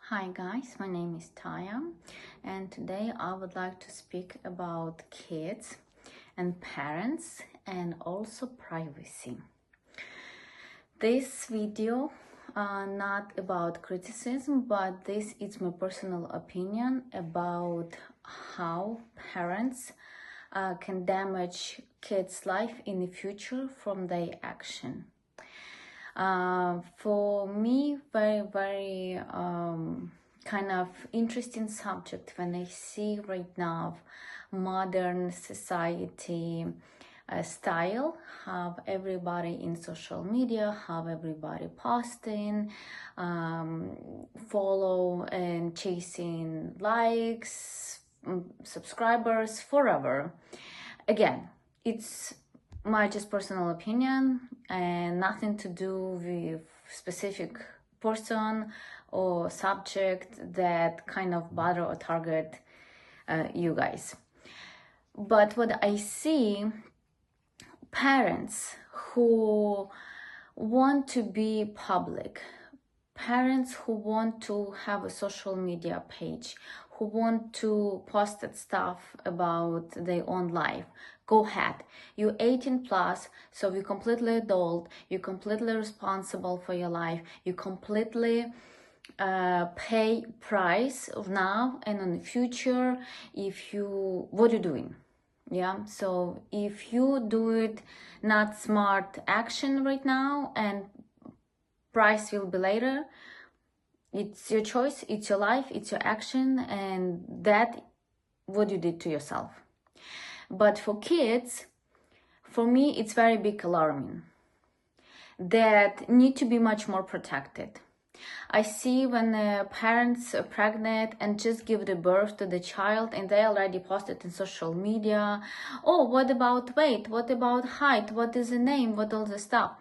Hi guys, my name is Taya and today I would like to speak about kids and parents and also privacy. This video not about criticism, but this is my personal opinion about how parents can damage kids' life in the future from their action. For me, very kind of interesting subject when I see right now modern society style, have everybody in social media, have everybody posting, follow and chasing likes, subscribers forever. Again, it's my just personal opinion and nothing to do with specific person or subject that kind of bother or target you guys. But what I see, parents who want to be public, parents who want to have a social media page, who want to post that stuff about their own life, go ahead. You're 18 plus, so you're completely adult, you're completely responsible for your life, you completely pay price of now and in the future if you, what you're doing. Yeah, so if you do it not smart action right now and price will be later, it's your choice, it's your life, it's your action, and that what you did to yourself. But for kids, for me, it's very big alarming that need to be much more protected. I see when parents are pregnant and just give the birth to the child and they already post it in social media. Oh, what about weight? What about height? What is the name? What all the stuff?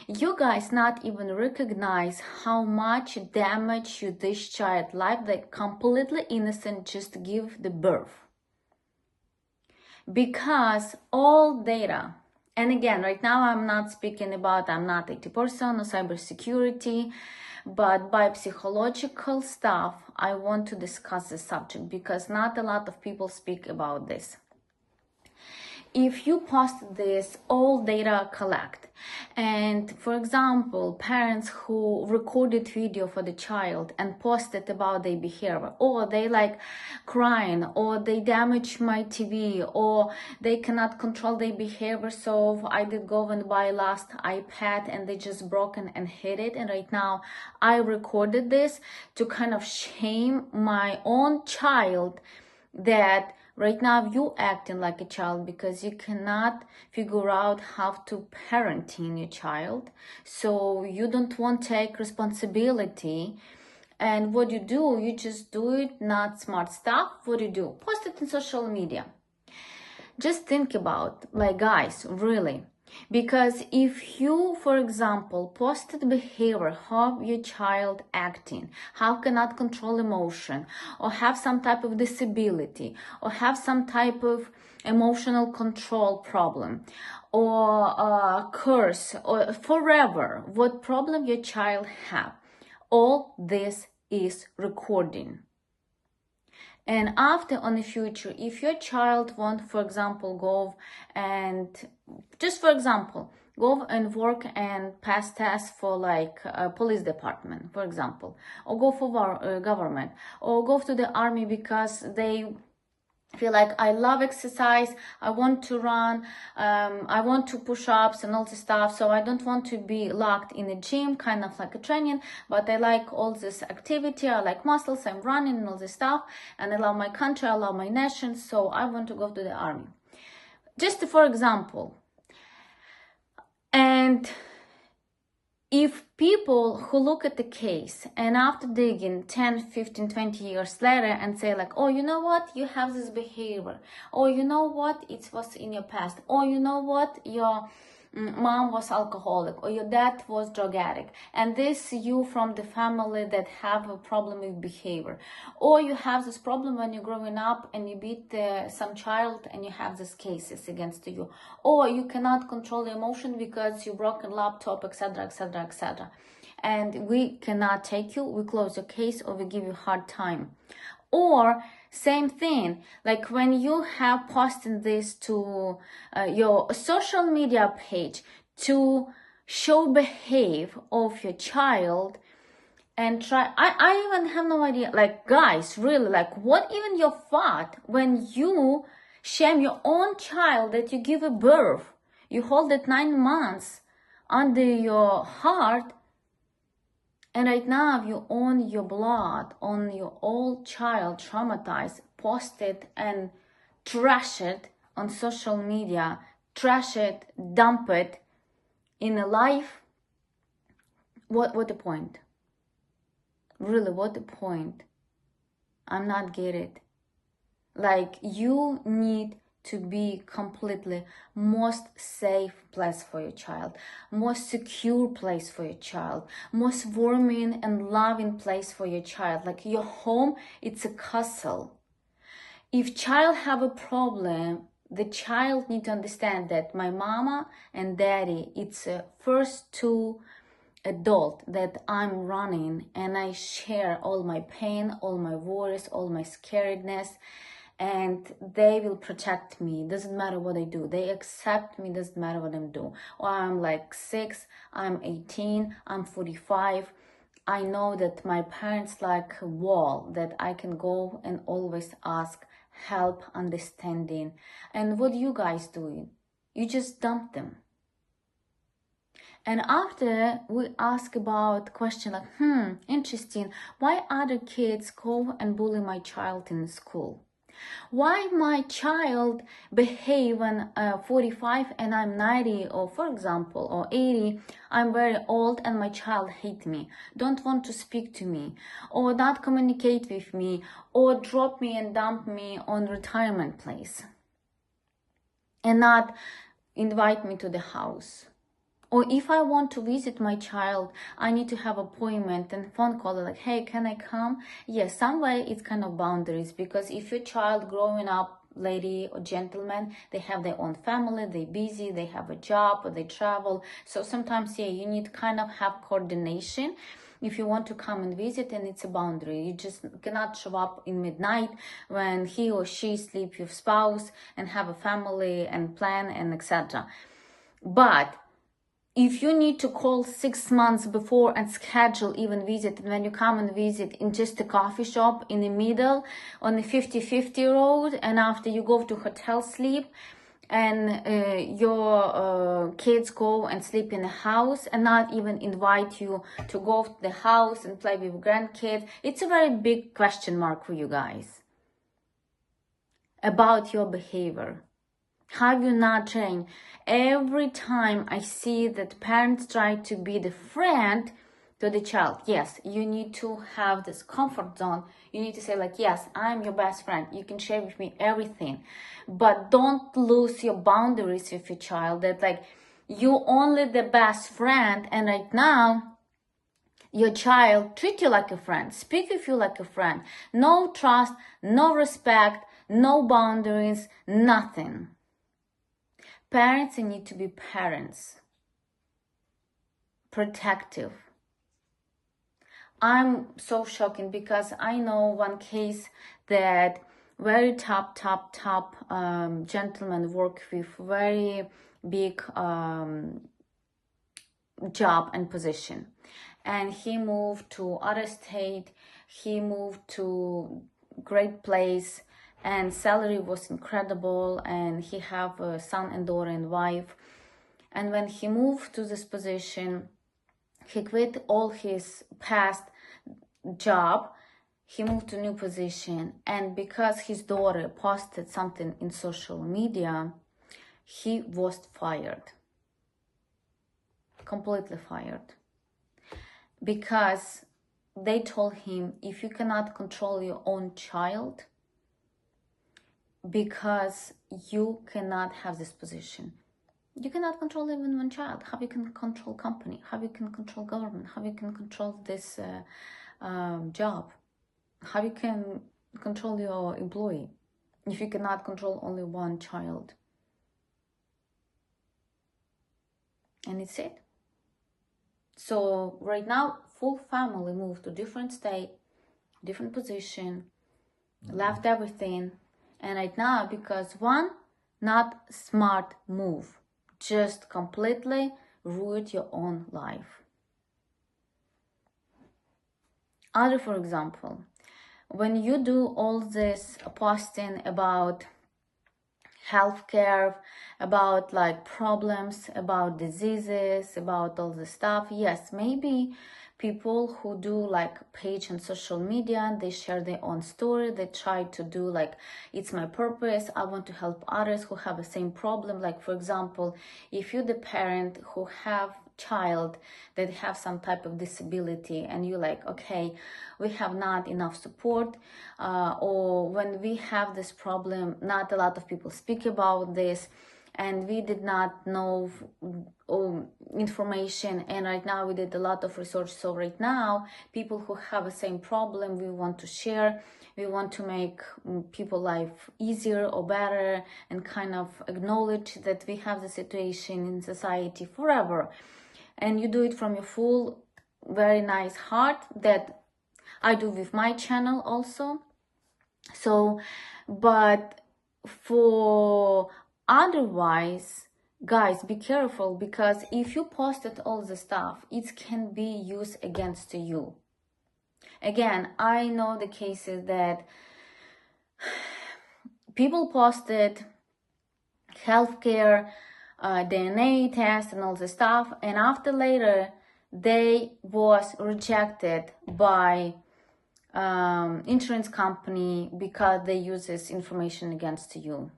You guys not even recognize how much damage you this child life. They completely innocent just give the birth. Because all data, and again, right now I'm not speaking about, I'm not IT person or cybersecurity, but by psychological stuff, I want to discuss the subject because not a lot of people speak about this. If you post this, all data collect. And for example, parents who recorded video for the child and posted about their behavior, or they like crying, or they damage my TV, or they cannot control their behavior, so I did go and buy last iPad and they just broken and hit it, and right now I recorded this to kind of shame my own child that right now you acting like a child because you cannot figure out how to parenting your child, so you don't want to take responsibility. And what you do, you just do it not smart stuff. What you do, post it in social media. Just think about, like, guys, really, because if you, for example, posted behavior, how your child acting, how cannot control emotion, or have some type of disability, or have some type of emotional control problem, or curse, or forever, what problem your child have, all this is recording. And after, on the future, if your child want, for example, go and just for example, go and work and pass tests for like a police department, for example, or go for government, or go to the army because they feel like, I love exercise, I want to run, I want to push ups and all this stuff, so I don't want to be locked in a gym, kind of like a training, but I like all this activity, I like muscles, I'm running and all this stuff, and I love my country, I love my nation, so I want to go to the army. Just for example. And if people who look at the case and after digging 10, 15, 20 years later and say like, oh, you know what, you have this behavior, or you know what, it was in your past, or you know what, your mom was alcoholic, or your dad was drug addict, and this you from the family that have a problem with behavior, or you have this problem when you're growing up and you beat some child and you have these cases against you, or you cannot control the emotion because you broke a laptop, etc., etc., etc. and we cannot take you, we close your case, or we give you a hard time. Or same thing, like when you have posted this to your social media page to show behave of your child, and try, I even have no idea, like guys, really, like what even your thought when you shame your own child that you give a birth, you hold it 9 months under your heart, and right now you own your blood on your old child, traumatized, post it and trash it on social media, trash it, dump it in a life. What the point? Really, what the point? I'm not get it. Like, you need to be completely most safe place for your child, most secure place for your child, most warming and loving place for your child. Like, your home, it's a castle. If child have a problem, the child need to understand that my mama and daddy, it's a first two adult that I'm running, and I share all my pain, all my worries, all my scaredness, and they will protect me. Doesn't matter what I do. They accept me, doesn't matter what I'm doing. Or I'm like 6, I'm 18, I'm 45. I know that my parents like a wall that I can go and always ask help, understanding. And what you guys doing? You just dump them. And after we ask about question like, interesting, why other kids go and bully my child in school? Why my child behave when 45 and I'm 90, or for example, or 80, I'm very old and my child hate me, don't want to speak to me, or not communicate with me, or drop me and dump me on retirement place, and not invite me to the house. Or if I want to visit my child, I need to have appointment and phone call like, hey, can I come? Yes, some way it's kind of boundaries, because if your child growing up, lady or gentleman, they have their own family, they're busy, they have a job, or they travel. So sometimes, yeah, you need kind of have coordination if you want to come and visit, and it's a boundary. You just cannot show up in midnight when he or she sleep with spouse and have a family and plan and etc. But if you need to call 6 months before and schedule even visit, and when you come and visit in just a coffee shop in the middle on the 50-50 road, and after you go to hotel sleep, and your kids go and sleep in the house and not even invite you to go to the house and play with grandkids, it's a very big question mark for you guys about your behavior. Have you not trained? Every time I see that parents try to be the friend to the child, yes, you need to have this comfort zone. You need to say like, yes, I'm your best friend. You can share with me everything. But don't lose your boundaries with your child, that like, you only the best friend, and right now, your child treat you like a friend, speak with you like a friend. No trust, no respect, no boundaries, nothing. Parents need to be parents, protective. I'm so shocking because I know one case that very top gentleman work with very big job and position, and he moved to other state, he moved to great place, and salary was incredible, and he have a son and daughter and wife. And when he moved to this position, he quit all his past job, he moved to new position, and because his daughter posted something in social media, he was fired, completely fired, because they told him, if you cannot control your own child, because you cannot have this position, you cannot control even one child, how you can control company, how you can control government, how you can control this job, how you can control your employee if you cannot control only one child? And it's it. So right now, full family moved to different state, different position, left everything. And right now, because one, not smart move, just completely ruined your own life. Other, for example, when you do all this posting about healthcare, about like problems, about diseases, about all this stuff, yes, maybe people who do like page on social media, they share their own story, they try to do like, it's my purpose, I want to help others who have the same problem. Like, for example, if you're the parent who have child that have some type of disability, and you like, okay, we have not enough support, or when we have this problem, not a lot of people speak about this, and we did not know information, and right now we did a lot of research. So right now, people who have the same problem, we want to share, we want to make people life easier or better, and kind of acknowledge that we have the situation in society forever. And you do it from your full, very nice heart, that I do with my channel also. So, but for otherwise, guys, be careful, because if you posted all the stuff, it can be used against you. Again, I know the cases that people posted healthcare, DNA test and all this stuff, and after later they was rejected by insurance company because they use this information against you,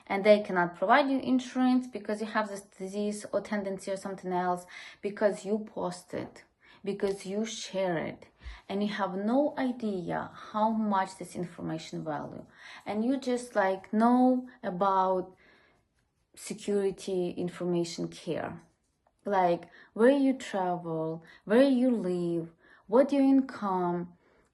and they cannot provide you insurance because you have this disease or tendency or something else, because you posted, because you share it, and you have no idea how much this information value, and you just like know about security information care, like where you travel, where you live, what your income,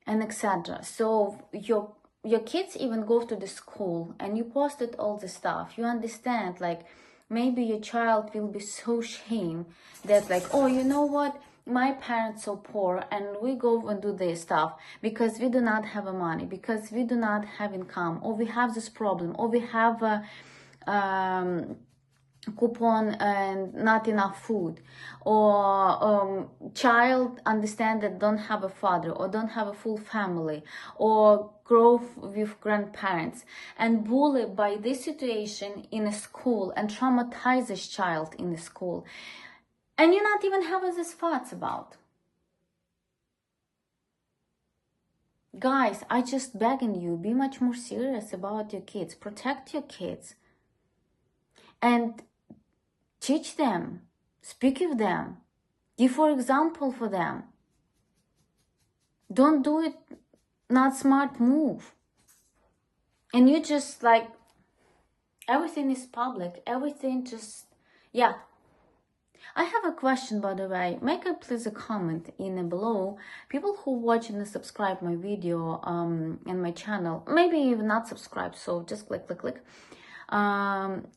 and etc. So your kids even go to the school, and you posted all the stuff, you understand, like maybe your child will be so ashamed that like, oh, you know what, my parents so poor, and we go and do this stuff because we do not have money, because we do not have income, or we have this problem, or we have a coupon and not enough food, or child understand that don't have a father or don't have a full family, or grow with grandparents, and bullied by this situation in a school, and traumatize this child in the school, and you not even have these thoughts about. Guys, I just begging you, be much more serious about your kids, protect your kids, and teach them, speak with them, give for example for them. Don't do it, not smart move. And you just like, everything is public, everything just, yeah. I have a question, by the way. Make a please a comment in below. People who watch and subscribe my video and my channel, maybe even not subscribe, so just click.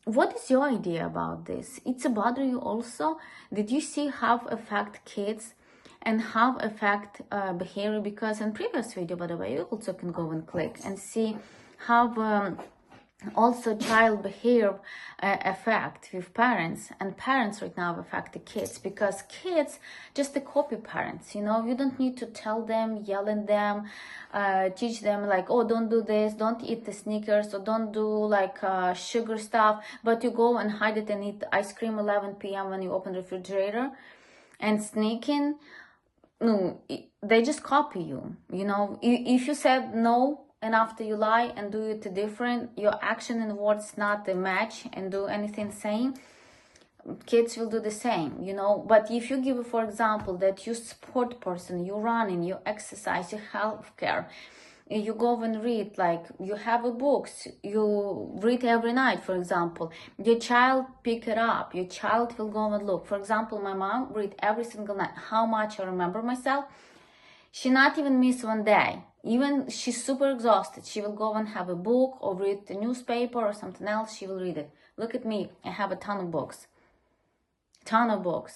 What is your idea about this? It's a bother you also? Did you see how affect kids and how affect behavior? Because in previous video, by the way, you also can go and click and see how also child behavior affect with parents, and parents right now affect the kids, because kids just the copy parents, you know. You don't need to tell them, yell at them, teach them like, oh, don't do this, don't eat the Snickers, or don't do like sugar stuff, but you go and hide it and eat ice cream 11 p.m. when you open the refrigerator and sneak in. No, they just copy you, you know. If you said no, and after you lie and do it different, your action and words not a match, and do anything same, kids will do the same, you know. But if you give, for example, that you sport person, you running, you exercise, you healthcare, you go and read, like you have a books, you read every night, for example, your child pick it up, your child will go and look. For example, my mom read every single night. How much I remember myself, she not even miss one day. Even she's super exhausted, she will go and have a book or read the newspaper or something else, she will read it. Look at me, I have a ton of books.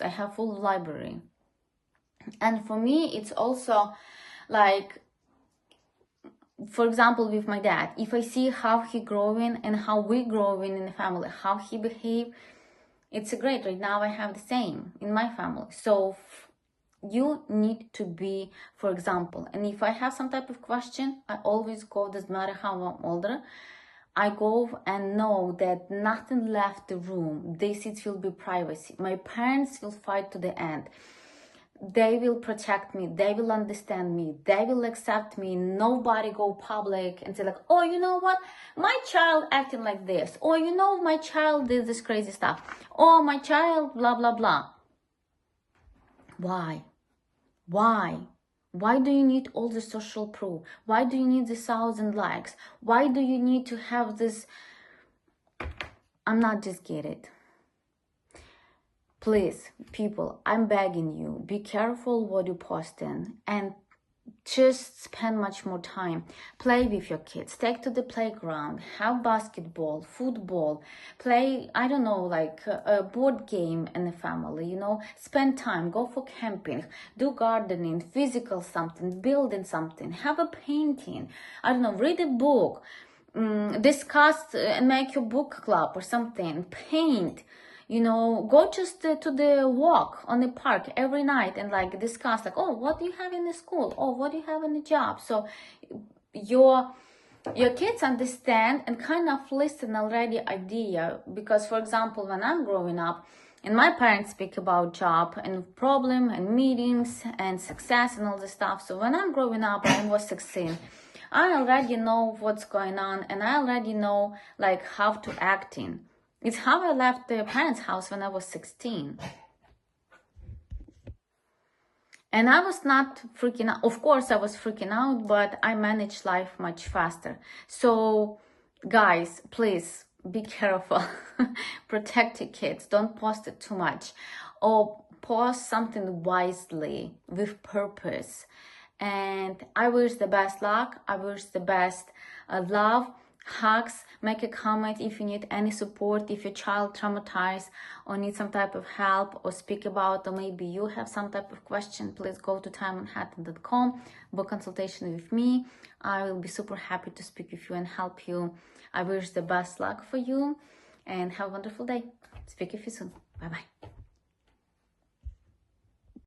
I have full library. And for me, it's also like, for example, with my dad, if I see how he growing and how we growing in the family, how he behave, it's great. Right now I have the same in my family. So you need to be, for example, and if I have some type of question, I always go, doesn't matter how I'm older, I go and know that nothing left the room. It will be privacy. My parents will fight to the end. They will protect me, they will understand me, they will accept me. Nobody go public and say like, oh, you know what, my child acting like this, or you know, my child did this crazy stuff, or my child blah blah blah. Why do you need all the social proof? Why do you need the 1,000 likes? Why do you need to have this? I'm not just get it. Please, people, I'm begging you, be careful what you post in, and just spend much more time. Play with your kids, take to the playground, have basketball, football, play, I don't know, like a board game in the family, you know, spend time, go for camping, do gardening, physical something, building something, have a painting, I don't know, read a book, discuss and make your book club or something, paint. You know, go just to the walk on the park every night and like discuss like, oh, what do you have in the school? Oh, what do you have in the job? So your kids understand and kind of listen already idea. Because for example, when I'm growing up and my parents speak about job and problem and meetings and success and all this stuff. So when I'm growing up, I was 16. I already know what's going on and I already know like how to act in. It's how I left the parents' house when I was 16. And I was not freaking out. Of course, I was freaking out, but I managed life much faster. So, guys, please be careful. Protect your kids. Don't post it too much. Or post something wisely, with purpose. And I wish the best luck. I wish the best love. Hugs. Make a comment if you need any support, if your child traumatized or needs some type of help or speak about, or maybe you have some type of question. Please go to TayaManhattan.com, book consultation with me. I will be super happy to speak with you and help you. I wish the best luck for you and have a wonderful day. Speak with you soon. Bye bye.